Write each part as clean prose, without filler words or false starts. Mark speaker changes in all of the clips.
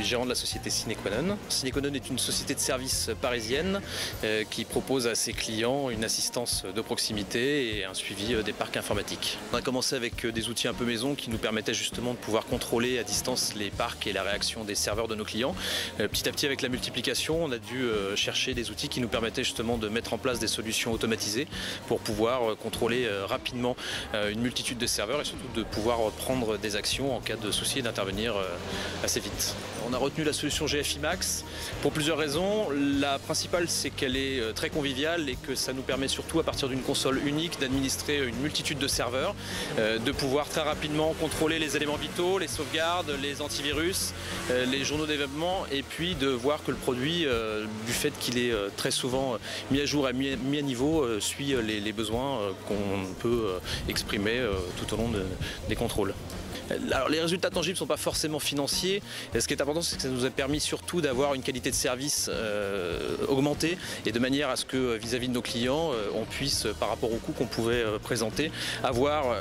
Speaker 1: gérant de la société Cinequanon. Cinequanon est une société de services parisienne qui propose à ses clients une assistance de proximité et un suivi des parcs informatiques. On a commencé avec des outils un peu maison qui nous permettaient justement de pouvoir contrôler à distance les parcs et la réaction des serveurs de nos clients. Petit à petit, avec la multiplication, on a dû chercher des outils qui nous permettaient justement de mettre en place des solutions automatisées pour pouvoir contrôler rapidement une multitude de serveurs et surtout de pouvoir prendre des actions en cas de souci et d'intervenir assez vite. On a retenu la solution GFI Max pour plusieurs raisons. La principale, c'est qu'elle est très conviviale et que ça nous permet surtout à partir d'une console unique d'administrer une multitude de serveurs, de pouvoir très rapidement contrôler les éléments vitaux, les sauvegardes, les antivirus, les journaux d'événements et puis de voir que le produit, du fait qu'il est très souvent mis à jour et mis à niveau, suit les besoins qu'on peut exprimer tout au long des contrôles. Alors, les résultats tangibles ne sont pas forcément financiers. Et ce qui est important, c'est que ça nous a permis surtout d'avoir une qualité de service augmentée et de manière à ce que vis-à-vis de nos clients, on puisse, par rapport au coût qu'on pouvait présenter, avoir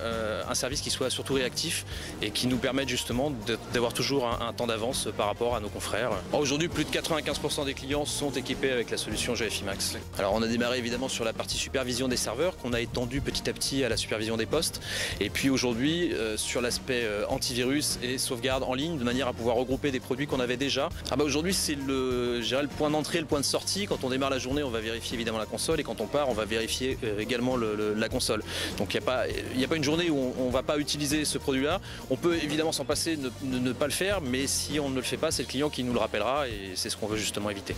Speaker 1: un service qui soit surtout réactif et qui nous permette justement d'avoir toujours un temps d'avance par rapport à nos confrères. Aujourd'hui, plus de 95% des clients sont équipés avec la solution GFI Max. Alors, on a démarré évidemment sur la partie supervision des serveurs qu'on a étendu petit à petit à la supervision des postes. Et puis aujourd'hui, sur l'aspect antivirus et sauvegarde en ligne de manière à pouvoir regrouper des produits qu'on avait déjà. Aujourd'hui, c'est le point d'entrée, le point de sortie. Quand on démarre la journée, on va vérifier évidemment la console et quand on part, on va vérifier également la console. Donc il n'y a pas une journée où on ne va pas utiliser ce produit-là. On peut évidemment s'en passer, ne pas le faire, mais si on ne le fait pas, c'est le client qui nous le rappellera et c'est ce qu'on veut justement éviter.